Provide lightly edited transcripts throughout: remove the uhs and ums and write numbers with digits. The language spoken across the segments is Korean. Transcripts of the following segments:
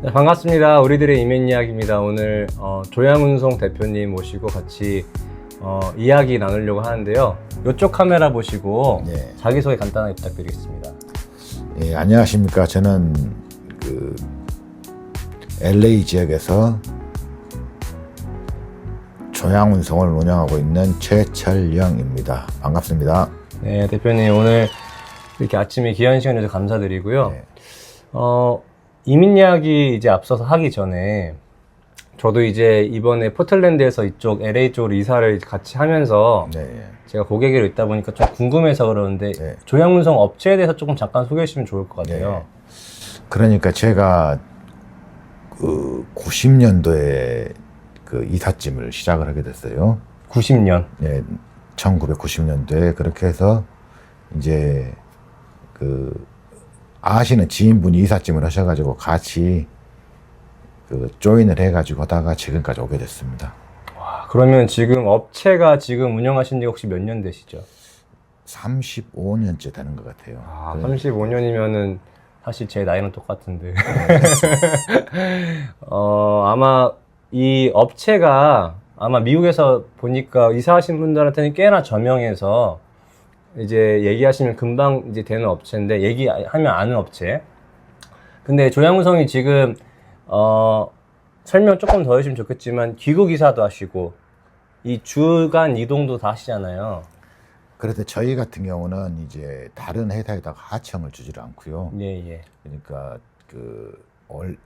네, 반갑습니다. 우리들의 이면 이야기입니다. 오늘 조양운송 대표님 모시고 같이 이야기 나누려고 하는데요. 이쪽 카메라 보시고 네. 자기소개 간단하게 부탁드리겠습니다. 예, 안녕하십니까. 저는 그 LA 지역에서 조양운송을 운영하고 있는 최철영입니다. 반갑습니다. 네, 대표님 오늘 이렇게 아침에 귀한 시간 내서 감사드리고요. 네. 이민 이야기 이제 앞서서 하기 전에 저도 이제 이번에 포틀랜드에서 이쪽 LA 쪽으로 이사를 같이 하면서 네. 제가 고객으로 있다 보니까 좀 궁금해서 그러는데 네. 조양운송 업체에 대해서 조금 잠깐 소개해 주시면 좋을 것 같아요. 네. 그러니까 제가 그 90년도에 그 이삿짐을 시작을 하게 됐어요. 90년. 네, 1990년도에 그렇게 해서 이제 그 아시는 지인분이 이삿짐을 하셔가지고 같이 그 조인을 해가지고 하다가 지금까지 오게 됐습니다. 와, 그러면 지금 업체가 지금 운영하신 지 혹시 몇 년 되시죠? 35년째 되는 것 같아요. 아, 35년이면은 사실 제 나이는 똑같은데. 아마 이 업체가 아마 미국에서 보니까 이사하신 분들한테는 꽤나 저명해서 이제 얘기하시면 금방 이제 되는 업체인데 얘기하면 아는 업체. 근데 조양운송이 지금 설명 조금 더 해주시면 좋겠지만 귀국 이사도 하시고 이 주간 이동도 다 하시잖아요. 그래서 저희 같은 경우는 이제 다른 회사에다가 하청을 주지를 않고요. 예. 그러니까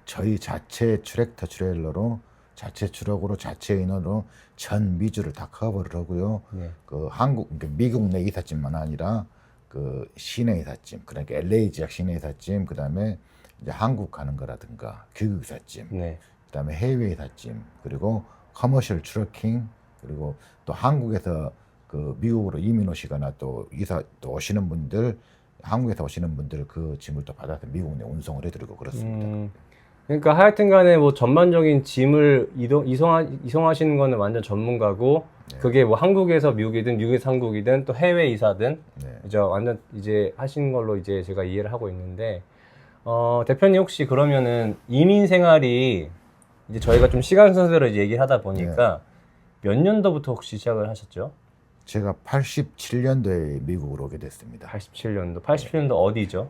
저희 자체 트랙터 트레일러로 자체 추력으로 자체 인원으로 전 미주를 다 커버를 하고요. 네. 그 미국 내 이삿짐만 아니라 그 시내 이삿짐, 그러니까 LA 지역 시내 이삿짐, 그다음에 이제 한국 가는 거라든가 귀국 이삿짐, 네. 그다음에 해외 이삿짐, 그리고 커머셜 트러킹, 그리고 또 한국에서 그 미국으로 이민 오시거나 또 또 오시는 분들, 한국에서 오시는 분들 그 짐을 또 받아서 미국 내 운송을 해드리고 그렇습니다. 그러니까 하여튼 간에 뭐 전반적인 짐을 이송하시는 거는 완전 전문가고 네. 그게 뭐 한국에서 미국이든 미국에서 한국이든 또 해외 이사든 네. 이제 완전 이제 하시는 걸로 이제 제가 이해를 하고 있는데 대표님 혹시 그러면은 이민 생활이 이제 저희가 좀 시간 순서대로 이제 얘기를 하다 보니까 몇 년도부터 혹시 시작을 하셨죠? 제가 87년도에 미국으로 오게 됐습니다. 87년도 어디죠?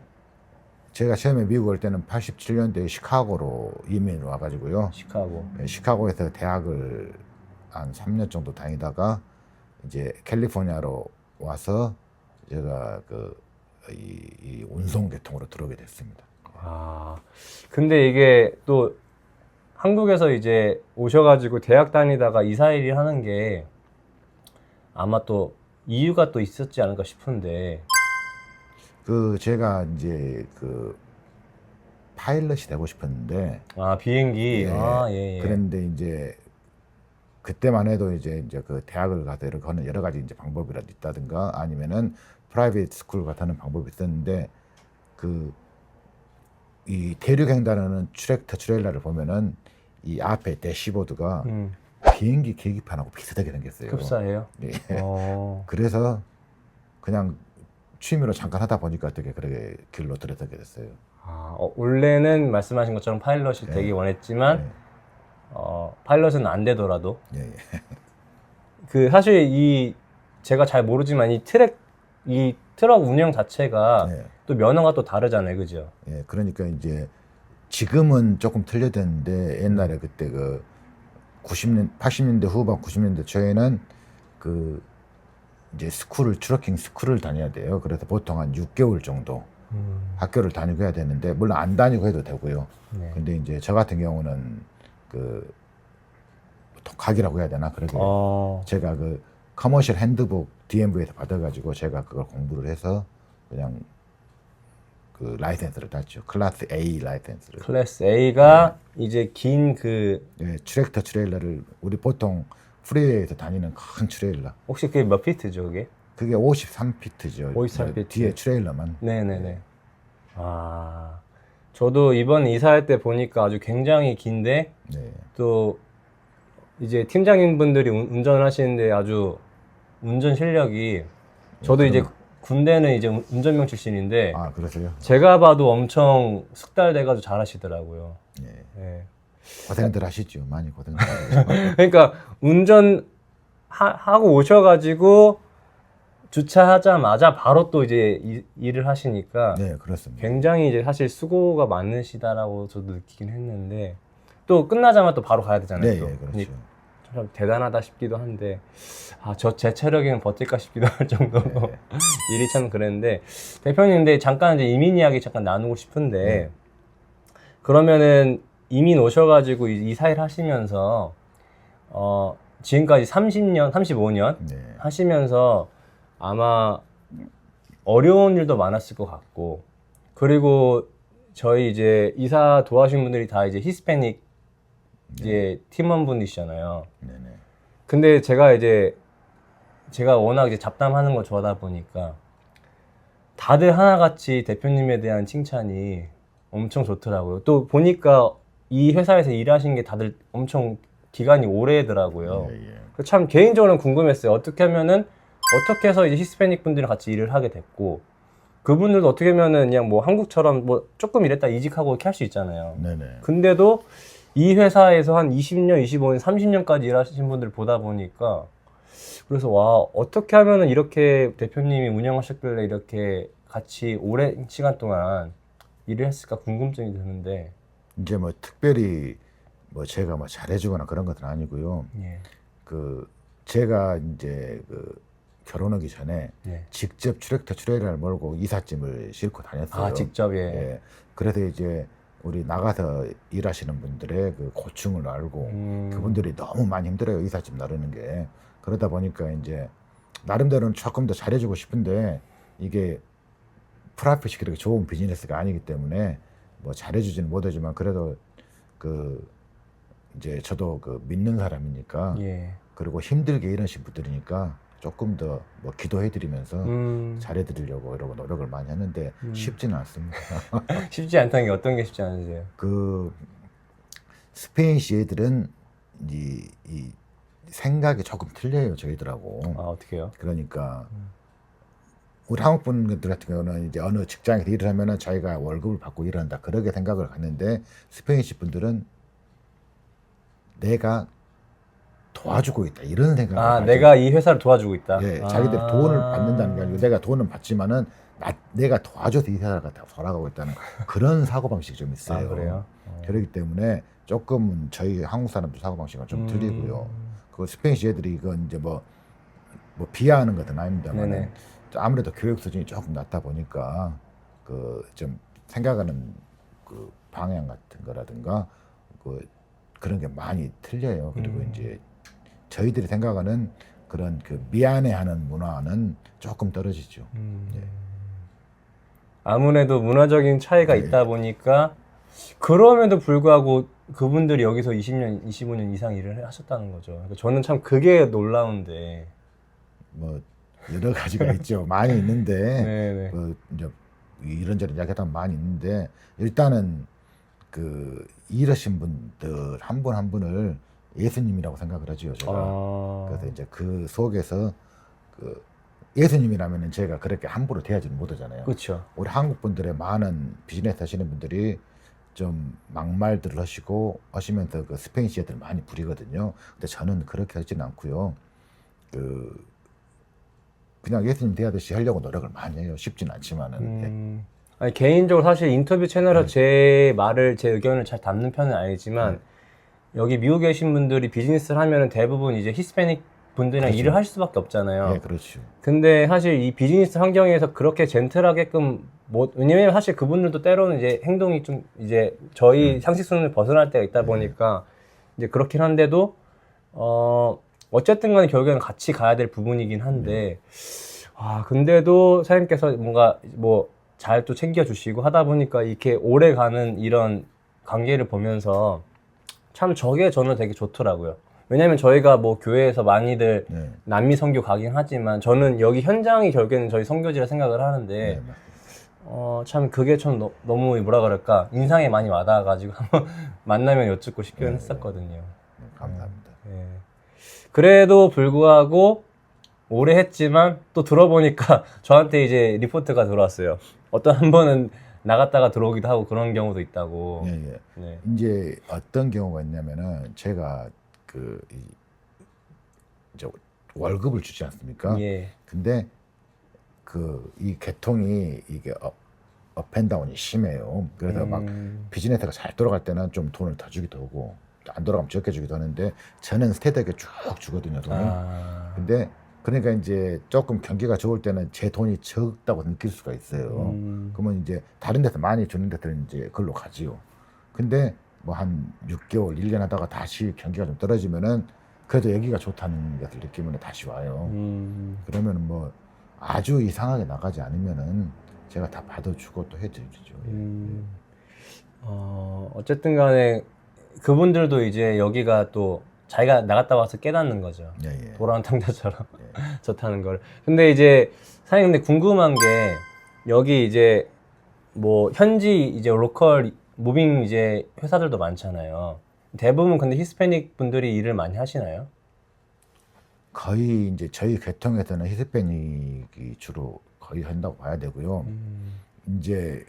제가 처음에 미국 올 때는 87년도에 시카고로 이민을 와가지고요. 시카고. 네, 시카고에서 대학을 한 3년 정도 다니다가 이제 캘리포니아로 와서 제가 이 운송계통으로 들어오게 됐습니다. 아, 근데 이게 또 한국에서 이제 오셔가지고 대학 다니다가 이사일을 하는 게 아마 또 이유가 또 있었지 않을까 싶은데. 제가 이제 파일럿이 되고 싶었는데. 아, 비행기. 예. 예. 그런데 이제 그때만 해도 이제 그 대학을 가서 이렇게 하는 여러 가지 이제 방법이라도 있다든가 아니면은 프라이빗 스쿨 같은 방법이 있었는데 이 대륙횡단하는 트랙터 트레일러를 보면은 이 앞에 대시보드가 비행기 계기판하고 비슷하게 생겼어요. 급사예요? 예. 그래서 그냥 취미로 잠깐 하다 보니까 어떻게 그렇게 길로 들어서게 됐어요. 원래는 말씀하신 것처럼 파일럿이 네. 되기 원했지만 네. 파일럿은 안 되더라도 예. 사실 제가 잘 모르지만 이 트럭 운영 자체가 네. 또 면허가 또 다르잖아요, 그죠? 예. 그러니까 이제 지금은 조금 틀려졌는데 옛날에 그때 80년대 후반 90년대 초에는 이제 트러킹 스쿨을 다녀야 돼요. 그래서 보통 한 6개월 정도 학교를 다니고 해야 되는데 물론 안 다니고 해도 되고요. 네. 근데 이제 저 같은 경우는 독학이라고 해야 되나 그러게 제가 커머셜 핸드북 DMV에서 받아가지고 제가 그걸 공부를 해서 그냥 라이센스를 땄죠. 클래스 A 라이센스를. 클래스 A가 이제 긴 예, 트랙터 트레일러를 우리 보통 프리웨이에서 다니는 큰 트레일러. 혹시 그게 몇 피트죠, 그게? 그게 53피트죠. 53피트. 뒤에 트레일러만. 네네네. 저도 이번 이사할 때 보니까 아주 굉장히 긴데 네. 또 이제 팀장님분들이 운전을 하시는데 아주 운전 실력이 저도 이제 군대는 이제 운전병 출신인데 그러세요? 제가 봐도 엄청 숙달돼가지고 잘하시더라고요. 예. 예. 고생들 하시죠. 많이 고생들 하시죠. 그러니까 하고 오셔가지고 주차하자마자 바로 또 이제 일을 하시니까 네, 그렇습니다. 굉장히 이제 사실 수고가 많으시다라고 저도 느끼긴 했는데 또 끝나자마자 또 바로 가야 되잖아요. 네, 또. 예, 그렇죠. 참 대단하다 싶기도 한데 제 체력에는 버틸까 싶기도 할 정도로 네. 일이 참 그랬는데 대표님 근데 잠깐 이제 이민 이야기 잠깐 나누고 싶은데 네. 그러면은 이민 오셔가지고 이 사일 하시면서 지금까지 30년, 35년 네. 하시면서 아마 어려운 일도 많았을 것 같고 그리고 저희 이제 이사 도와주신 분들이 다 이제 히스패닉 이제 팀원분이시잖아요. 네네. 근데 제가 워낙 이제 잡담하는 거 좋아하다 보니까 다들 하나같이 대표님에 대한 칭찬이 엄청 좋더라고요. 또 보니까 이 회사에서 일하신 게 다들 엄청 기간이 오래더라고요. 예, 예. 그래서 참 개인적으로는 궁금했어요. 어떻게 해서 이제 히스패닉 분들이랑 같이 일을 하게 됐고 그분들도 어떻게 하면은 그냥 뭐 한국처럼 뭐 조금 일했다 이직하고 이렇게 할 수 있잖아요. 네네. 근데도 이 회사에서 한 20년, 25년, 30년까지 일하신 분들 보다 보니까 그래서 와 어떻게 하면은 이렇게 대표님이 운영하셨길래 이렇게 같이 오랜 시간 동안 일을 했을까 궁금증이 드는데 이제 뭐 특별히 뭐 제가 뭐 잘해주거나 그런 것은 아니고요. 예, 그 제가 이제 그 결혼하기 전에 예. 직접 트랙터 트레일러를 몰고 이삿짐을 싣고 다녔어요. 아 직접 예. 예. 그래서 이제 우리 나가서 일하시는 분들의 그 고충을 알고 그분들이 너무 많이 힘들어요. 이삿짐 나르는 게. 그러다 보니까 이제 나름대로는 조금 더 잘해주고 싶은데 이게 프라핏이 그렇게 좋은 비즈니스가 아니기 때문에 뭐 잘해주지는 못하지만 그래도 그 이제 저도 그 믿는 사람이니까 예. 그리고 힘들게 일하신 분들이니까 조금 더 뭐 기도해드리면서 잘해드리려고 이러고 노력을 많이 했는데 쉽지는 않습니다. 쉽지 않다는 게 어떤 게 쉽지 않으세요? 그 스페인시 애들은 이 생각이 조금 틀려요 저희들하고. 아 어떻게요? 그러니까 우리 한국 분들 같은 경우는 이제 어느 직장에서 일을 하면은 자기가 월급을 받고 일한다 그렇게 생각을 갖는데 스페인시 분들은 내가 도와주고 있다 이런 생각을 아 가지고 내가 이 회사를 도와주고 있다. 예, 아. 자기들이 돈을 받는다는 게 아니고 내가 돈은 받지만은 내가 도와줘서 이 회사가 다 돌아가고 있다는 그런 사고방식이 좀 있어요. 아 그래요? 그렇기 때문에 조금 저희 한국 사람들 사고방식은 좀 틀리고요. 그 스페인시 애들이 이건 이제 뭐 비하하는 것은 아닙니다만 네네. 아무래도 교육 수준이 조금 낮다 보니까 그 좀 생각하는 그 방향 같은 거라든가 그런 게 많이 틀려요. 그리고 이제 저희들이 생각하는 그런 그 미안해하는 문화는 조금 떨어지죠. 예. 아무래도 문화적인 차이가 네. 있다 보니까 그럼에도 불구하고 그분들이 여기서 20년, 25년 이상 일을 하셨다는 거죠. 그러니까 저는 참 그게 놀라운데. 뭐 여러 가지가 있죠. 많이 있는데 네네. 이제 이런저런 이야기하다 많이 있는데 일단은 그 일하신 분들 한 분 한 분을 예수님이라고 생각을 하지요. 제가. 그래서 이제 그 속에서 그 예수님이라면은 제가 그렇게 함부로 대하지는 못하잖아요. 그렇죠. 우리 한국 분들의 많은 비즈니스 하시는 분들이 좀 막말들을 하시면서 그 스페인시 애들 많이 부리거든요. 근데 저는 그렇게 하지는 않고요. 그냥 예수님 대하듯이 하려고 노력을 많이 해요. 쉽진 않지만은. 아니, 개인적으로 사실 인터뷰 채널에서 제 의견을 잘 담는 편은 아니지만 여기 미국에 계신 분들이 비즈니스를 하면은 대부분 이제 히스패닉 분들이랑 그렇죠. 일을 할 수밖에 없잖아요. 예, 그렇죠. 근데 사실 이 비즈니스 환경에서 그렇게 젠틀하게끔 왜냐면 사실 그분들도 때로는 이제 행동이 좀 이제 저희 상식 수준을 벗어날 때가 있다 보니까 이제 그렇긴 한데도 어쨌든 간에 결국에는 같이 가야 될 부분이긴 한데 근데도 사장님께서 뭔가 뭐 잘 또 챙겨주시고 하다 보니까 이렇게 오래 가는 이런 관계를 보면서 참 저게 저는 되게 좋더라고요. 왜냐면 저희가 뭐 교회에서 많이들 네. 남미 선교 가긴 하지만 저는 여기 현장이 결국에는 저희 선교지라 생각을 하는데 네, 참 그게 참 너무 뭐라 그럴까 인상에 많이 와닿아가지고 한번 만나면 여쭙고 싶기는 했었거든요. 네, 감사합니다. 예. 그래도 불구하고 오래 했지만 또 들어보니까 저한테 이제 리포트가 들어왔어요. 어떤 한 번은 나갔다가 들어오기도 하고 그런 경우도 있다고. 예, 예. 네. 이제 어떤 경우가 있냐면은 제가 이제 월급을 주지 않습니까? 예. 근데 이 계통이 이게 업앤다운이 심해요. 그래서 막 비즈니스가 잘 돌아갈 때는 좀 돈을 더 주기도 하고 안 돌아가면 적게 주기도 하는데 저는 스테디하게 쭉 주거든요, 돈을. 근데 그러니까 이제 조금 경기가 좋을 때는 제 돈이 적다고 느낄 수가 있어요. 그러면 이제 다른 데서 많이 주는 데들은 이제 그걸로 가지요. 근데 뭐 한 6개월, 1년 하다가 다시 경기가 좀 떨어지면은 그래도 여기가 좋다는 것을 느끼면 다시 와요. 그러면 뭐 아주 이상하게 나가지 않으면은 제가 다 받아주고 또 해드리죠. 어쨌든 간에 그분들도 이제 여기가 또 자기가 나갔다 와서 깨닫는 거죠. 예, 예. 돌아온 탕자처럼 좋다는 걸. 근데 이제 사장님 근데 궁금한 게 여기 이제 뭐 현지 이제 로컬 무빙 이제 회사들도 많잖아요. 대부분 근데 히스패닉 분들이 일을 많이 하시나요? 거의 이제 저희 계통에서는 히스패닉이 주로 거의 한다고 봐야 되고요. 이제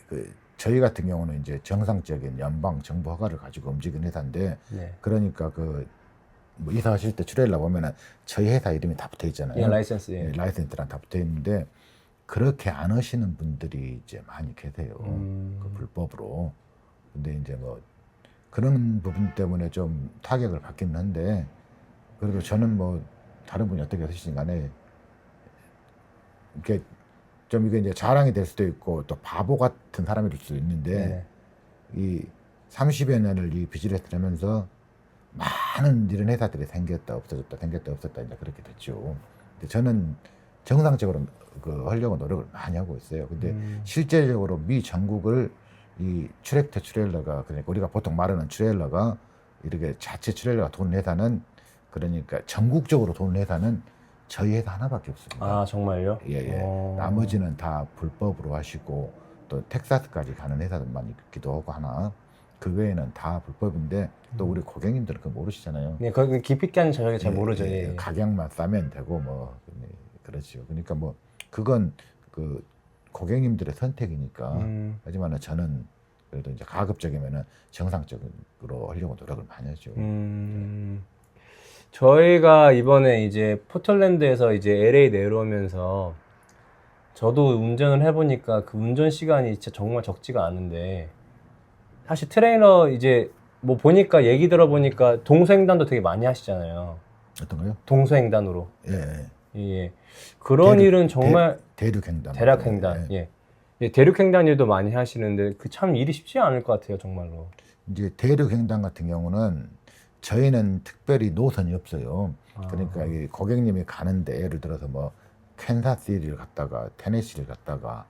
저희 같은 경우는 이제 정상적인 연방 정부 허가를 가지고 움직이는 회사인데, 네. 그러니까 뭐 이사하실 때 출애를 보면은 저희 회사 이름이 다 붙어 있잖아요. 예, 라이센스. 예. 네, 라이센스랑 다 붙어 있는데 그렇게 안 하시는 분들이 이제 많이 계세요. 그 불법으로. 근데 이제 뭐 그런 부분 때문에 좀 타격을 받기는 한데, 그래도 저는 뭐 다른 분이 어떻게 하시든 간에 이게 좀 이게 이제 자랑이 될 수도 있고 또 바보 같은 사람일 수도 있는데, 이 30여 년을 이 비즈니스를 하면서 많은 이런 회사들이 생겼다 없어졌다 생겼다 없었다 이제 그렇게 됐죠. 근데 저는 정상적으로 하려고 노력을 많이 하고 있어요. 근데 실제적으로 미 전국을 이 트랙터 트레일러가, 그러니까 우리가 보통 말하는 트레일러가 이렇게 자체 트레일러가 도는 회사는, 그러니까 전국적으로 도는 회사는 저희 회사 하나밖에 없습니다. 아 정말요? 예, 예. 나머지는 다 불법으로 하시고 또 텍사스까지 가는 회사들만 있기도 하고 하나. 그 외에는 다 불법인데 또 우리 고객님들은 그거 모르시잖아요. 네, 거기 깊이 있게 하는 저녁에 잘 모르죠. 예, 예. 가격만 싸면 되고 뭐 그렇죠. 그러니까 뭐 그건 고객님들의 선택이니까. 하지만 저는 그래도 이제 가급적이면은 정상적으로 하려고 노력을 많이 하죠. 저희가 이번에 이제 포틀랜드에서 이제 LA 내려오면서 저도 운전을 해보니까 그 운전 시간이 진짜 정말 적지가 않은데, 사실 트레이너 이제 뭐 보니까 얘기 들어보니까 동서횡단도 되게 많이 하시잖아요. 어떤 거요? 동서횡단으로. 예. 예. 그런 일은 정말 대륙횡단. 대륙횡단. 예. 예. 예, 대륙횡단 일도 많이 하시는데 그 참 일이 쉽지 않을 것 같아요, 정말로. 이제 대륙횡단 같은 경우는 저희는 특별히 노선이 없어요. 그러니까 이 고객님이 가는데 예를 들어서 뭐 캔사스시티를 갔다가 테네시를 갔다가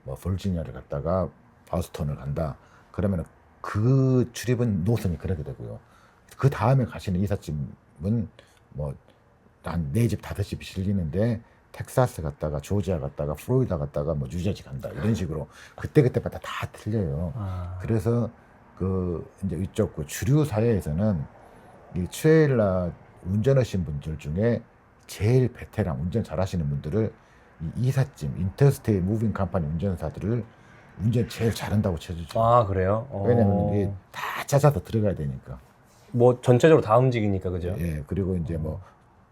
뭐 버지니아를 갔다가 버스턴을 간다. 그러면 그 출입은 노선이 그렇게 되고요. 그 다음에 가시는 이삿짐은 뭐 한 4집 5집이 실리는데 텍사스 갔다가 조지아 갔다가 플로리다 갔다가 뭐 뉴저지 간다 이런 식으로 그때그때마다 다 틀려요. 그래서 이제 이쪽 주류 사회에서는 이 트레일러 운전하신 분들 중에 제일 베테랑 운전 잘하시는 분들을 이 이삿짐 인터스테이 무빙 컴퍼니 운전사들을 운전 제일 잘한다고 쳐주죠. 아, 그래요? 왜냐면 이게 다 찾아서 들어가야 되니까. 뭐 전체적으로 다 움직이니까, 그죠? 예, 그리고 이제 뭐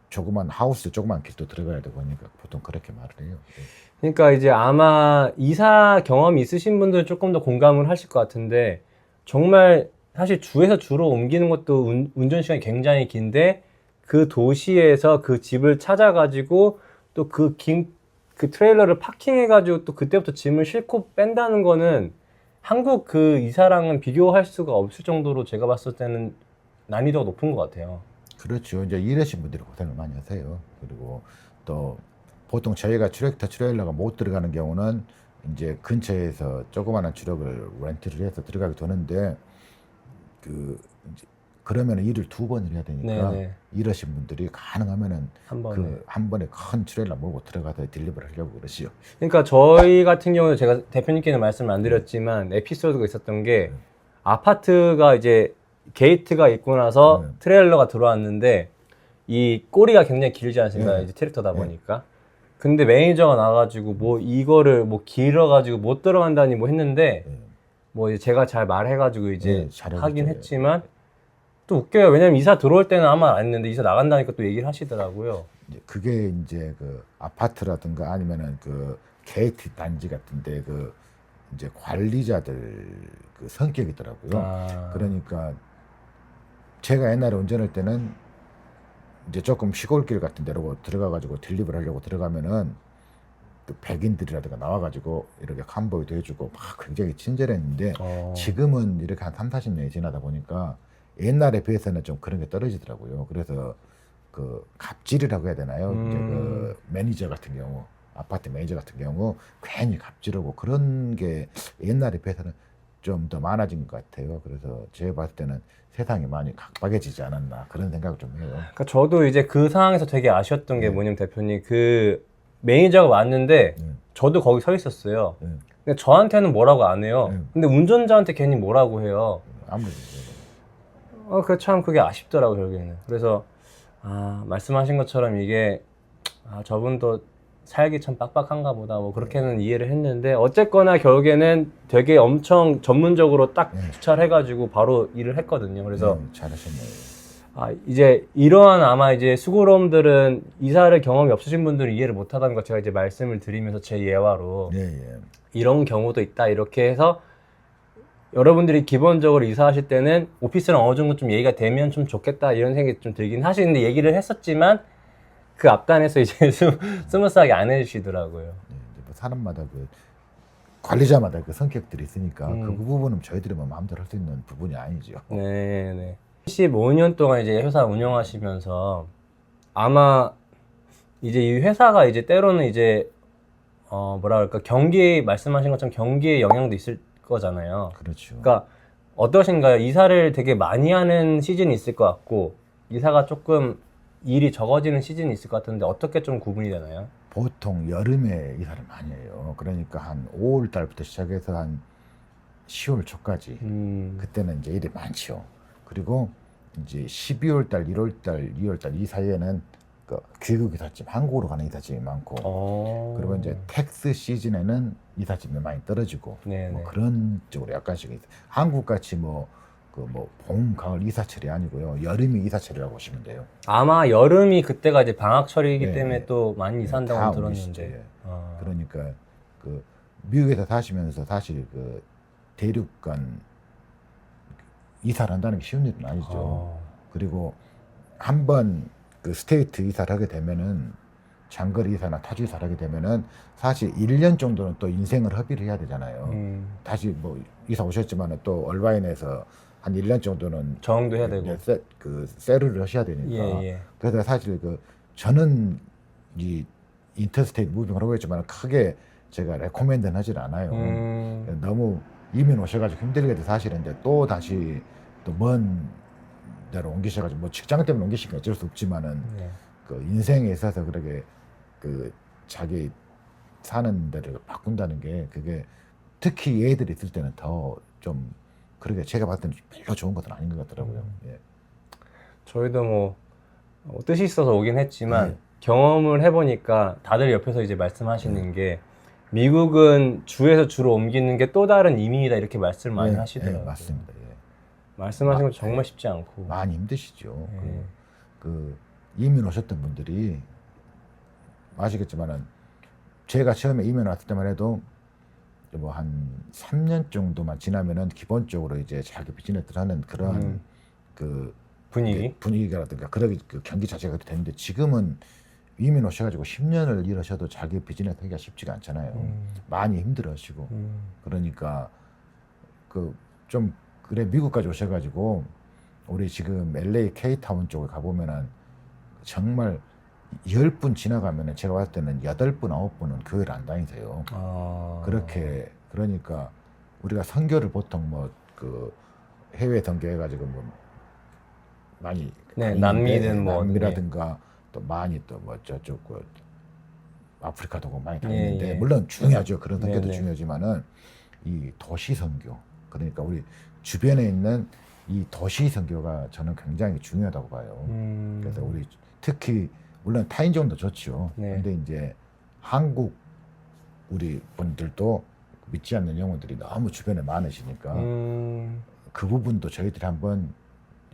조그만 하우스 조그만 길도 들어가야 되고 하니까 보통 그렇게 말을 해요. 예. 그러니까 이제 아마 이사 경험이 있으신 분들 조금 더 공감을 하실 것 같은데, 정말 사실 주에서 주로 옮기는 것도 운전 시간이 굉장히 긴데, 그 도시에서 그 집을 찾아가지고 또 그 트레일러를 파킹해가지고 또 그때부터 짐을 싣고 뺀다는 거는 한국 그 이사랑은 비교할 수가 없을 정도로 제가 봤을 때는 난이도가 높은 것 같아요. 그렇죠. 이제 이러신 분들이 고생을 많이 하세요. 그리고 또 보통 저희가 트랙터 트레일러가 못 들어가는 경우는 이제 근처에서 조그마한 트럭을 렌트를 해서 들어가기도 하는데 그러면 일을 2번을 해야 되니까 네네. 이러신 분들이 가능하면은 한 한 번에 큰 트레일러 몰고 들어가서 딜리버를 하려고 그러시요. 그러니까 저희 같은 경우는 제가 대표님께는 말씀을 안 드렸지만 에피소드가 있었던 게, 아파트가 이제 게이트가 있고 나서 트레일러가 들어왔는데 이 꼬리가 굉장히 길지 않습니까? 이제 트랙터다 보니까. 근데 매니저가 나가지고 뭐 이거를 뭐 길어가지고 못 들어간다니 뭐 했는데 예. 뭐 이제 제가 잘 말해가지고 이제 예, 잘해줬죠. 하긴 했지만 또 웃겨요. 왜냐면 이사 들어올 때는 아무 말 안 했는데 이사 나간다니까 또 얘기를 하시더라고요. 이제 그게 이제 그 아파트라든가 아니면은 그 게이트 단지 같은데 그 이제 관리자들 그 성격이더라고요. 아. 그러니까 제가 옛날에 운전할 때는 이제 조금 시골길 같은 데로 들어가가지고 딜리버리 하려고 들어가면은 그 백인들이라든가 나와가지고 이렇게 칸보이도 해주고 막 굉장히 친절했는데 지금은 이렇게 한 3, 40년이 지나다 보니까 옛날에 비해서는 좀 그런 게 떨어지더라고요. 그래서 그 갑질이라고 해야 되나요? 이제 그 매니저 같은 경우, 아파트 매니저 같은 경우 괜히 갑질하고 그런 게 옛날에 비해서는 좀 더 많아진 것 같아요. 그래서 제가 봤을 때는 세상이 많이 각박해지지 않았나 그런 생각을 좀 해요. 그러니까 저도 이제 그 상황에서 되게 아쉬웠던 게 네. 뭐냐면 대표님 그 매니저가 왔는데 저도 거기 서 있었어요. 근데 저한테는 뭐라고 안 해요. 근데 운전자한테 괜히 뭐라고 해요. 아무래도 그 참 그게 아쉽더라고요, 결국에는. 그래서 말씀하신 것처럼 이게 저분도 살기 참 빡빡한가 보다 뭐 그렇게는 이해를 했는데 어쨌거나 결국에는 되게 엄청 전문적으로 딱 주차를 해가지고 바로 일을 했거든요. 그래서 잘하셨네요. 이제 이러한 아마 이제 수고로움들은 이사를 경험이 없으신 분들은 이해를 못하다는 거 제가 이제 말씀을 드리면서 제 예화로 예. 이런 경우도 있다 이렇게 해서 여러분들이 기본적으로 이사하실 때는 오피스랑 어느 정도 좀 얘기가 되면 좀 좋겠다 이런 생각이 좀 들긴 하시는데 얘기를 했었지만 그 앞단에서 이제 스무스하게 안 해주시더라고요. 이제 뭐 사람마다 그 관리자마다 그 성격들이 있으니까 그 부분은 저희들이 뭐 마음대로 할 수 있는 부분이 아니죠. 네네. 15년 동안 이제 회사 운영하시면서 아마 이제 이 회사가 이제 때로는 이제 뭐라 그럴까 경기 말씀하신 것처럼 경기에 영향도 있을 거잖아요. 그렇죠. 그러니까 어떠신가요? 이사를 되게 많이 하는 시즌이 있을 것 같고 이사가 조금 일이 적어지는 시즌이 있을 것 같은데 어떻게 좀 구분이 되나요? 보통 여름에 이사를 많이 해요. 그러니까 한 5월 달부터 시작해서 한 10월 초까지 그때는 이제 일이 많죠. 그리고 이제 12월 달, 1월 달, 2월 달 이 사이에는 그 귀국 이삿짐 한국으로 가는 이삿짐이 많고 그리고 이제 텍스 시즌에는 이삿짐이 많이 떨어지고 뭐 그런 쪽으로 약간씩 한국 같이 뭐 봄, 가을 이사철이 아니고요. 여름이 이사철이라고 보시면 돼요. 아마 여름이 그때가 이제 방학철이기 때문에 또 많이 이사한다고 다 들었는데. 오시죠. 그러니까 그 미국에서 사시면서 사실 그 대륙 간 이사를 한다는 게 쉬운 일은 아니죠. 그리고 한번 그 스테이트 이사를 하게 되면은 장거리 이사나 타주 이사를 하게 되면은 사실 1년 정도는 또 인생을 허비를 해야 되잖아요. 다시 뭐 이사 오셨지만은 또 얼바인에서 한 1년 정도는 적응도 해야 되고. 그 세르를 하셔야 되니까. 예. 그래서 사실 그 저는 이 인터스테이트 무빙을 하고 있지만 크게 제가 레코멘드는 하질 않아요. 너무 이민 오셔가지고 힘들게도 사실인데 또 다시 또 먼 데로 옮기셔가지고 뭐 직장 때문에 옮기신 게 어쩔 수 없지만은 그 인생에 있어서 그렇게 그 자기 사는 데를 바꾼다는 게 그게 특히 얘들이 있을 때는 더 좀 그렇게 제가 봤을 때는 별로 좋은 것은 아닌 것 같더라고요. 예. 저희도 뭐 뜻이 있어서 오긴 했지만 경험을 해보니까 다들 옆에서 이제 말씀하시는 게 미국은 주에서 주로 옮기는 게 또 다른 이민이다 이렇게 말씀을 많이 하시더라고요. 맞습니다. 예. 말씀하신 거 정말 쉽지 않고. 많이 힘드시죠. 그 이민 오셨던 분들이 아시겠지만은 제가 처음에 이민 왔을 때만 해도 뭐 한 3년 정도만 지나면은 기본적으로 이제 자기 비즈니스를 하는 그러한 그 분위기라든가 그런 그 경기 자체가 되는데 지금은 이민 오셔가지고 10년을 일하셔도 자기 비즈니스 하기가 쉽지가 않잖아요. 많이 힘들어하시고 그러니까 그 좀 그래 미국까지 오셔가지고 우리 지금 LA K타운 쪽에 가보면은 정말 10분 지나가면은 제가 봤을 때는 8분, 9분은 교회를 안 다니세요. 그렇게 그러니까 우리가 선교를 보통 뭐 그 해외 선교해가지고 뭐 많이 남미든 뭐 남미라든가 또 많이 또 뭐 저쪽 그 아프리카도 많이 다니는데 물론 중요하죠. 그런 선교도 중요하지만은 이 도시 선교 그러니까 우리 주변에 있는 이 도시 선교가 저는 굉장히 중요하다고 봐요. 그래서 우리 특히 물론 타인종도 좋죠. 근데 이제 한국 우리 분들도 믿지 않는 영혼들이 너무 주변에 많으시니까 그 부분도 저희들이 한번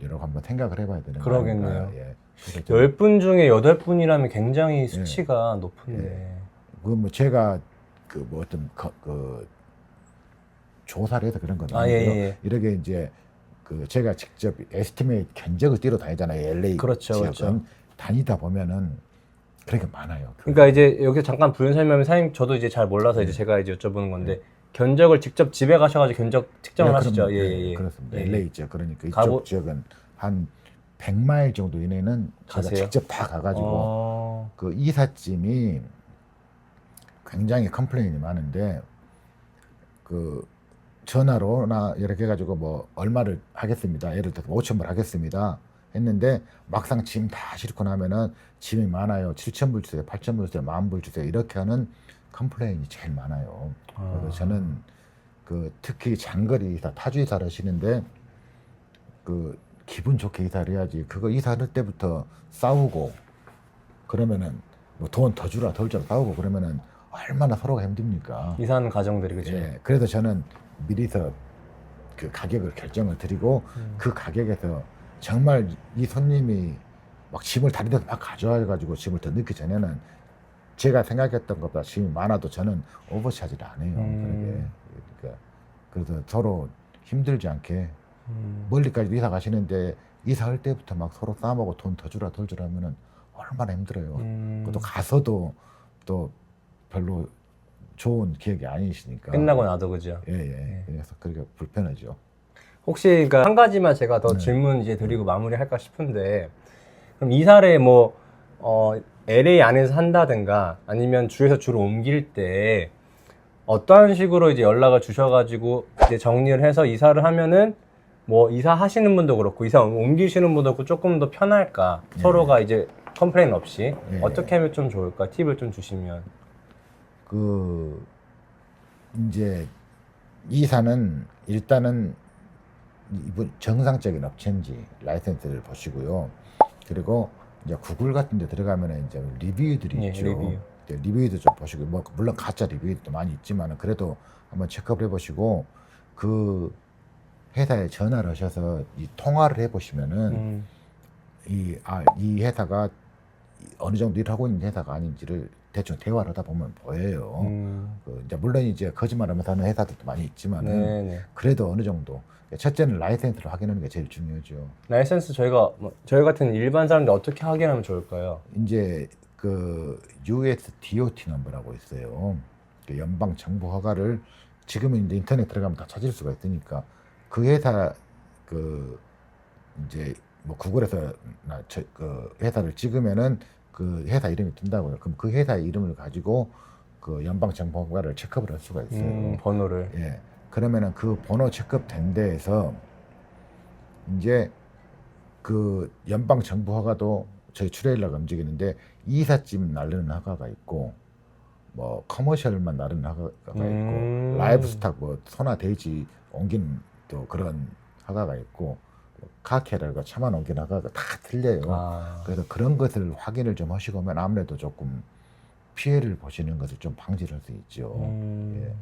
여러 한번 생각을 해봐야 되는 거 그러겠네요. 아닌가. 예. 그래서 좀 10분 중에 8분이라면 굉장히 수치가 높은데. 뭐 제가 그 뭐 어떤 그 조사를 해서 그런 건 아, 아니고요. 예. 이렇게 이제 그 제가 직접 에스티메이트 견적을 뛰러 다니잖아요. LA 그렇죠, 지역은 그렇죠. 다니다 보면은 그렇게 많아요. 그러니까 이제 여기서 잠깐 부연 설명하면 사장님 저도 이제 잘 몰라서 이제 제가 이제 여쭤보는 건데 견적을 직접 집에 가셔가지고 견적 측정을 네, 하시죠. 그럼요. 예. 그렇습니다. 예. LA 지역 그러니까 이쪽 가보- 지역은 한 100마일 정도 이내는 제가 가세요? 직접 다 가가지고 그 이삿짐이 굉장히 컴플레인이 많은데 그 전화로나 이렇게 해가지고 뭐 얼마를 하겠습니다. 예를 들어서 5,000불 하겠습니다. 했는데 막상 짐 다 싣고 나면은 짐이 많아요. 7,000불 주세요. 8,000불 주세요. 10,000불 주세요. 이렇게 하는 컴플레인이 제일 많아요. 그래서 저는 그 특히 장거리 이사, 타주 이사를 하시는데 그 기분 좋게 이사를 해야지. 그거 이사할 때부터 싸우고 그러면은 뭐 돈 더 주라 덜 주라 싸우고 그러면은 얼마나 서로가 힘듭니까? 이사하는 가정들이 그죠. 예, 그래서 저는 미리서 그 가격을 결정을 드리고 그 가격에서 정말 이 손님이 막 짐을 다른 데서 막 가져와가지고 짐을 더 넣기 전에는 제가 생각했던 것보다 짐이 많아도 저는 오버차지를 안 해요. 그러니까 그래서 서로 힘들지 않게 멀리까지 이사 가시는데 이사할 때부터 막 서로 싸먹고 돈 더 주라 덜 주라 하면은 얼마나 힘들어요. 또 가서도 또 별로 좋은 기억이 아니시니까. 끝나고 나도 그죠. 예. 그래서 그렇게 불편하죠. 혹시 그러니까 한 가지만 제가 더 질문 이제 드리고 마무리할까 싶은데 그럼 이사를 뭐 LA 안에서 한다든가 아니면 주에서 주로 옮길 때 어떠한 식으로 이제 연락을 주셔가지고 이제 정리를 해서 이사를 하면은 뭐 이사 하시는 분도 그렇고 이사 옮기시는 분도 그렇고 조금 더 편할까 서로가 이제 컴플레인 없이 어떻게 하면 좀 좋을까 팁을 좀 주시면. 그 이제 이사는 일단은 이분 정상적인 업체인지 라이센스를 보시고요. 그리고 이제 구글 같은 데 들어가면 이제 리뷰들이 있죠. 리뷰도 좀 보시고 뭐 물론 가짜 리뷰도 많이 있지만 그래도 한번 체크업을 해보시고 그 회사에 전화를 하셔서 이 통화를 해보시면은 이 회사가 어느 정도 일하고 있는 회사가 아닌지를 대충 대화를 하다 보면 보여요. 그 이제 물론 이제 거짓말하면서 하는 회사들도 많이 있지만은 그래도 어느 정도 첫째는 라이센스를 확인하는 게 제일 중요하죠. 라이센스 저희가 저희 같은 일반 사람들 어떻게 확인하면 좋을까요? 이제 그 US DOT 넘버라고 있어요. 그 연방 정부 허가를 지금은 이제 인터넷 들어가면 다 찾을 수가 있으니까 그 회사 그 이제 뭐 구글에서 그 회사를 찍으면은 그 회사 이름이 뜬다고요. 그럼 그 회사 이름을 가지고 그 연방 정부 허가를 체크업을 할 수가 있어요. 번호를. 예. 그러면은 그 번호 체크된 데에서 이제 그 연방 정부 허가도 저희 트레일러가 움직이는데 이삿짐 나르는 허가가 있고 뭐 커머셜만 나르는 허가가 있고 라이브스탁 뭐 소나 돼지 옮기는 또 그런 허가가 있고 카케랄과 차만 옮기는 허가가 다 틀려요. 그래서 그런 것을 확인을 좀 하시고 하면 아무래도 조금 피해를 보시는 것을 좀 방지할 수 있죠. 예.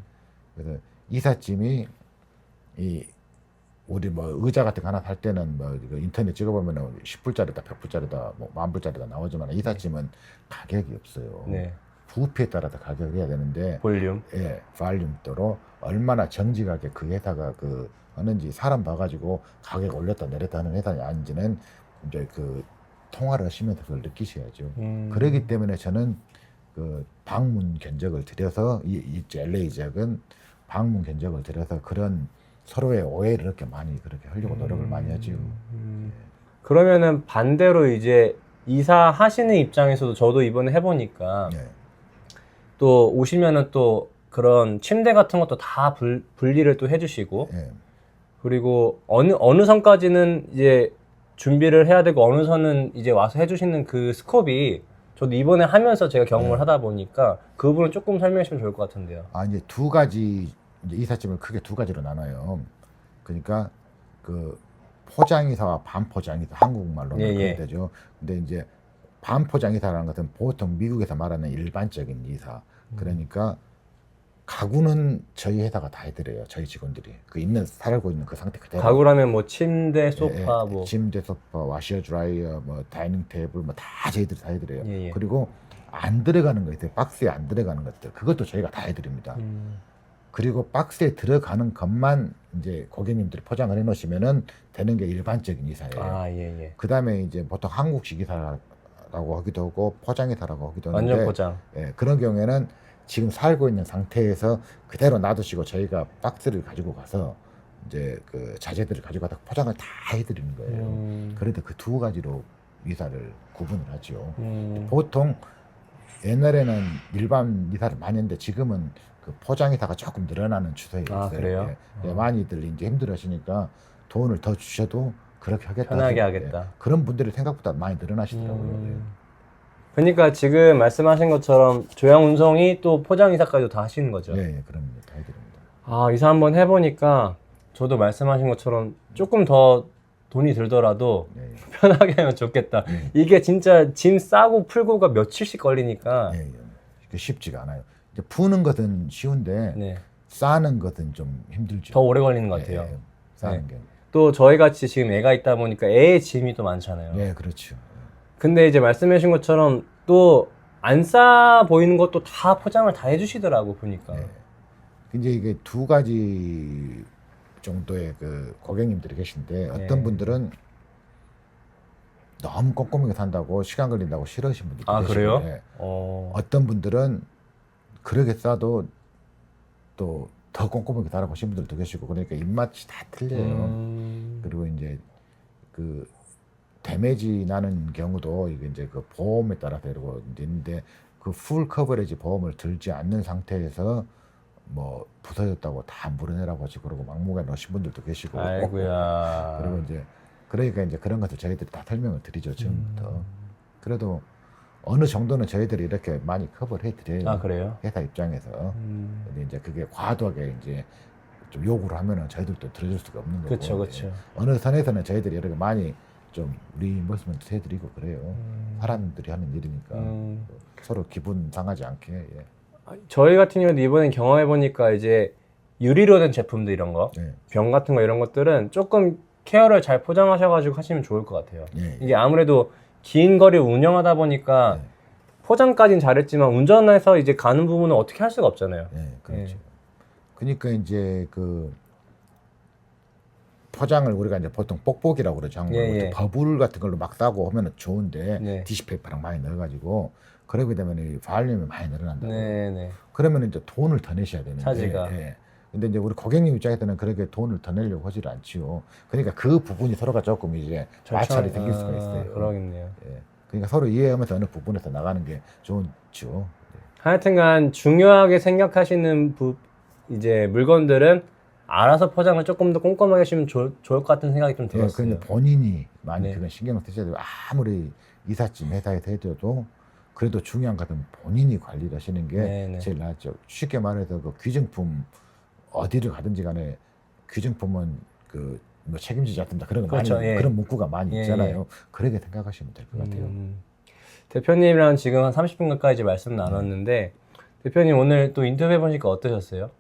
그래서 이삿짐이 이 우리 뭐 의자 같은 거 하나 살 때는 뭐 인터넷 찍어보면 10불짜리다 100불짜리다 뭐 10,000불짜리다 나오지만 이삿짐은 가격이 없어요. 부피에 따라서 가격을 해야 되는데 볼륨. 예, 볼륨도로 얼마나 정직하게 그 회사가 그 하는지 사람 봐가지고 가격 올렸다 내렸다 하는 회사이 아닌지는 이제 그 통화를 하시면서 그걸 느끼셔야죠. 그러기 때문에 저는 그 방문 견적을 드려서 이 LA 지역은 방문 견적을 드려서 그런 서로의 오해를 이렇게 많이 그렇게 하려고 노력을 많이 하죠. 그러면은 반대로 이제 이사 하시는 입장에서도 저도 이번에 해보니까 또 오시면은 또 그런 침대 같은 것도 다 분리를 또 해주시고 그리고 어느 선까지는 이제 준비를 해야 되고 어느 선은 이제 와서 해주시는 그 스콥이 저도 이번에 하면서 제가 경험을 하다 보니까 그 부분을 조금 설명해 주시면 좋을 것 같은데요. 이제 두 가지 이제 이삿짐을 크게 두 가지로 나눠요. 그러니까 그 포장이사와 반포장이사 한국말로는 그렇게 되죠. 근데 이제 반포장 이사라는 것은 보통 미국에서 말하는 일반적인 이사. 그러니까 가구는 저희 회사가 다 해드려요. 저희 직원들이 그 살고 있는 그 상태 그대로. 가구라면 뭐 침대, 소파, 뭐 침대, 소파, 와셔, 드라이어, 뭐 다이닝 테이블 뭐 다 저희들이 다 해드려요. 예, 예. 그리고 안 들어가는 거 있어요. 박스에 안 들어가는 것들 그것도 저희가 다 해드립니다. 그리고 박스에 들어가는 것만 이제 고객님들이 포장을 해놓으시면은 되는 게 일반적인 이사예요. 아, 예, 예. 그 다음에 이제 보통 한국식 이사라고 하기도 하고 포장 이사라고 하기도 하는데 완전 포장. 예, 그런 경우에는 지금 살고 있는 상태에서 그대로 놔두시고 저희가 박스를 가지고 가서 이제 그 자재들을 가지고 가서 포장을 다 해드리는 거예요. 그래도 그 두 가지로 이사를 구분을 하죠. 보통 옛날에는 일반 이사를 많이 했는데 지금은 그 포장 이사가 조금 늘어나는 추세에 있어요. 아, 그래요? 예, 예, 많이들 이제 힘들어하시니까 돈을 더 주셔도 그렇게 하겠다. 편하게 생각- 하겠다. 예, 그런 분들이 생각보다 많이 늘어나시더라고요. 예. 그러니까 지금 말씀하신 것처럼 조양 운송이 또 포장 이사까지도 다 하시는 거죠. 예, 예, 그런 거 다 해드립니다. 아, 이사 한번 해보니까 저도 말씀하신 것처럼 조금 더 돈이 들더라도 예, 예. 편하게 하면 좋겠다. 이게 진짜 짐 싸고 풀고가 며칠씩 걸리니까. 예, 예. 그 쉽지가 않아요. 이제 푸는 것은 쉬운데 네. 싸는 것은 좀 힘들죠. 더 오래 걸리는 것 같아요. 예, 예. 싸는 또 저희 같이 지금 애가 있다 보니까 애의 짐이 또 많잖아요. 게. 예, 그렇죠. 근데 이제 말씀하신 것처럼 또 안 싸 보이는 것도 다 포장을 다 해주시더라고 보니까. 예. 이제 이게 두 가지 정도의 그 고객님들이 계신데 어떤 예. 분들은 너무 꼼꼼하게 산다고 시간 걸린다고 싫어하시는 분들도 아, 계시고 그래요? 예. 어. 어떤 분들은 그렇게 싸도 또 더 꼼꼼하게 달라고 하시는 분들도 계시고 그러니까 입맛이 다 틀려요. 그리고 이제 그 데미지 나는 경우도 이게 이제 그 보험에 따라서 이러고 있는데 그 풀 커버리지 보험을 들지 않는 상태에서 뭐 부서졌다고 다 물어내라고 하시고 그러고 막무가내 넣으신 분들도 계시고 아이고야. 그리고 이제 그러니까 이제 그런 것을 저희들이 다 설명을 드리죠 지금부터. 그래도 어느 정도는 저희들이 이렇게 많이 커버를 해드려요. 아, 그래요? 회사 입장에서. 근데 이제 그게 과도하게 이제 좀 요구를 하면은 저희들도 들어줄 수가 없는 거고. 그쵸, 그쵸. 예. 어느 선에서는 저희들이 이렇게 많이 좀 리임버스먼트 해드리고 그래요. 사람들이 하는 일이니까 서로 기분 상하지 않게. 예. 저희 같은 경우도 이번에 경험해보니까 이제 유리로 된 제품들 이런 거, 예. 병 같은 거 이런 것들은 조금 케어를 잘 포장하셔가지고 하시면 좋을 것 같아요. 예. 이게 아무래도 긴 거리 운영하다 보니까 네. 포장까지는 잘했지만 운전해서 이제 가는 부분은 어떻게 할 수가 없잖아요. 예, 그렇죠. 예. 그러니까 이제 그 포장을 우리가 이제 보통 뽁뽁이라고 그러죠. 한국말로. 예, 예. 버블 같은 걸로 막 싸고 하면은 좋은데 네. 디시페이퍼랑 많이 넣어가지고 그러게 되면 이 발륨이 많이 늘어난다고. 네네. 그러면 이제 돈을 더 내셔야 되는데. 차지가. 예. 근데 이제 우리 고객님 입장에서는 그렇게 돈을 더 내려고 하질 않지요. 그러니까 그 부분이 서로가 조금 이제 마찰이 생길 수가 있어요. 그러겠네요. 예. 그러니까 서로 이해하면서 어느 부분에서 나가는 게 좋죠. 하여튼간 중요하게 생각하시는 이제 물건들은 알아서 포장을 조금 더 꼼꼼하게 하시면 좋을 것 같은 생각이 좀 예, 들었어요. 근데 본인이 많이 네. 그런 신경을 쓰셔야 돼요. 아무리 이삿짐 회사에서 해줘도 그래도 중요한 것은 본인이 관리를 하시는 게 네네. 제일 낫죠. 쉽게 말해서 그 귀중품 어디를 가든지 간에 귀중품은 그 뭐 책임지지 않습니다. 그런 거 그렇죠, 많이 예. 그런 문구가 많이 예, 있잖아요. 그렇게 생각하시면 될 것 같아요. 대표님이랑 지금 한 30분 가까이 이제 말씀 나눴는데 대표님 오늘 또 인터뷰 해보니까 어떠셨어요?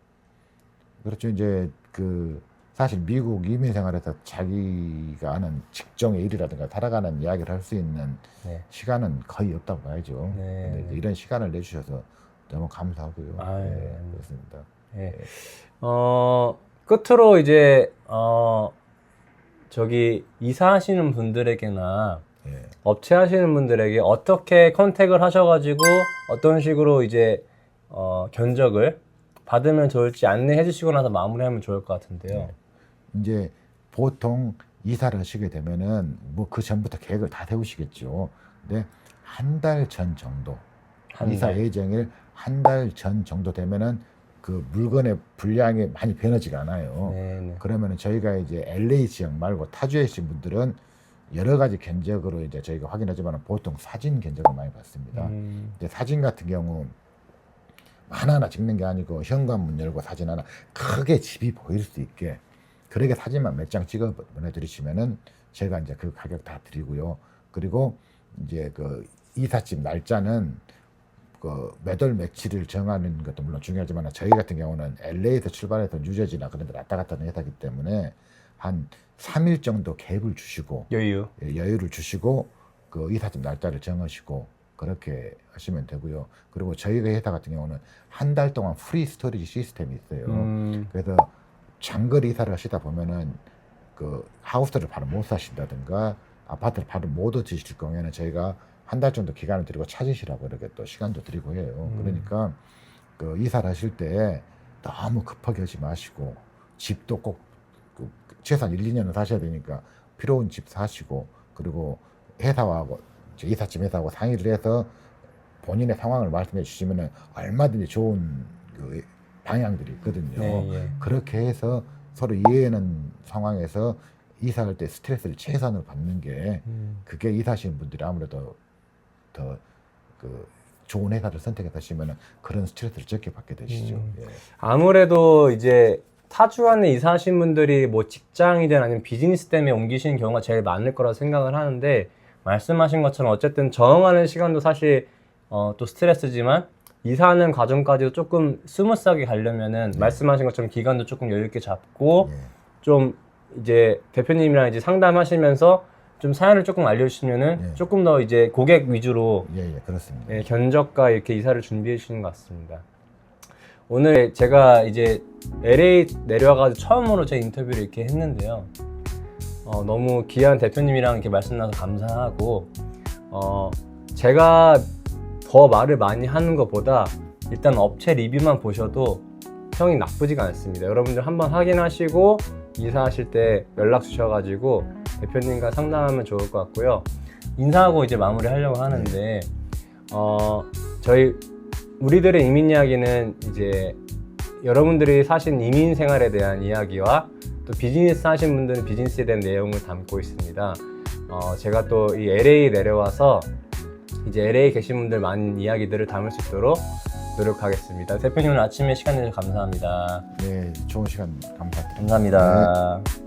그렇죠. 이제 그 사실 미국 이민 생활에서 자기가 하는 직종의 일이라든가 살아가는 이야기를 할 수 있는 네. 시간은 거의 없다고 봐야죠. 네, 근데 이제 이런 시간을 내주셔서 너무 감사하고요. 아유, 네, 그렇습니다. 예. 끝으로 이제 저기 이사하시는 분들에게나 예. 업체 하시는 분들에게 어떻게 컨택을 하셔가지고 어떤 식으로 이제 견적을 받으면 좋을지 안내해 주시고 나서 마무리하면 좋을 것 같은데요. 이제 보통 이사를 하시게 되면은 뭐 그 전부터 계획을 다 세우시겠죠. 근데 한 달 전 정도 이사 예정일 한 달 전 정도 되면은 그 물건의 분량이 많이 변하지가 않아요. 네네. 그러면은 저희가 이제 LA 지역 말고 타주에 계신 분들은 여러 가지 견적으로 이제 저희가 확인하지만 보통 사진 견적을 많이 받습니다. 이제 사진 같은 경우 하나하나 찍는 게 아니고 현관문 열고 사진 하나 크게 집이 보일 수 있게 그렇게 사진만 몇 장 찍어 보내드리시면은 제가 이제 그 가격 다 드리고요. 그리고 이제 그 이삿짐 날짜는 그 매달 며칠을 정하는 것도 물론 중요하지만 저희 같은 경우는 LA에서 출발해서 뉴저지나 그런 데 왔다 갔다 하는 회사이기 때문에 한 3일 정도 갭을 주시고 여유. 여유를 주시고 그 이삿짐 날짜를 정하시고 그렇게 하시면 되고요. 그리고 저희 회사 같은 경우는 한 달 동안 프리 스토리지 시스템이 있어요. 그래서 장거리 이사를 하시다 보면은 그 하우스를 바로 못 사신다든가 아파트를 바로 못 얻으실 경우에는 저희가 한 달 정도 기간을 드리고 찾으시라고 이렇게 또 시간도 드리고 해요. 그러니까 그 이사를 하실 때 너무 급하게 하지 마시고 집도 꼭그 최소한 1, 2년은 사셔야 되니까 필요한 집 사시고 그리고 회사하고 이삿짐 회사하고 상의를 해서 본인의 상황을 말씀해 주시면은 얼마든지 좋은 그 방향들이 있거든요. 네, 예. 그렇게 해서 서로 이해하는 상황에서 이사할 때 스트레스를 최소한으로 받는 게 그게 이사하시는 분들이 아무래도 더 그 좋은 회사를 선택해서 하시면은 그런 스트레스를 적게 받게 되시죠. 예. 아무래도 이제 타주 안에 이사하신 분들이 뭐 직장이든 아니면 비즈니스 때문에 옮기시는 경우가 제일 많을 거라 생각을 하는데 말씀하신 것처럼 어쨌든 적응하는 시간도 사실 또 스트레스지만 이사하는 과정까지도 조금 스무스하게 가려면은 말씀하신 것처럼 기간도 조금 여유 있게 잡고 예. 좀 이제 대표님이랑 이제 상담하시면서 좀 사연을 조금 알려주시면은 예. 조금 더 이제 고객 위주로 예, 그렇습니다. 예, 견적과 이렇게 이사를 준비해 주시는 것 같습니다. 오늘 제가 이제 LA 내려와가지고 처음으로 제 인터뷰를 이렇게 했는데요. 너무 귀한 대표님이랑 이렇게 말씀 나눠서 감사하고, 제가 더 말을 많이 하는 것보다 일단 업체 리뷰만 보셔도 평이 나쁘지가 않습니다. 여러분들 한번 확인하시고 이사하실 때 연락 주셔가지고 대표님과 상담하면 좋을 것 같고요. 인사하고 이제 마무리 하려고 하는데, 우리들의 이민 이야기는 이제 여러분들이 사신 이민 생활에 대한 이야기와 또 비즈니스 하신 분들은 비즈니스에 대한 내용을 담고 있습니다. 제가 또 이 LA 내려와서 이제 LA 계신 분들 많은 이야기들을 담을 수 있도록 노력하겠습니다. 대표님 오늘 아침에 시간 내주셔서 감사합니다. 네, 좋은 시간 감사드립니다. 감사합니다.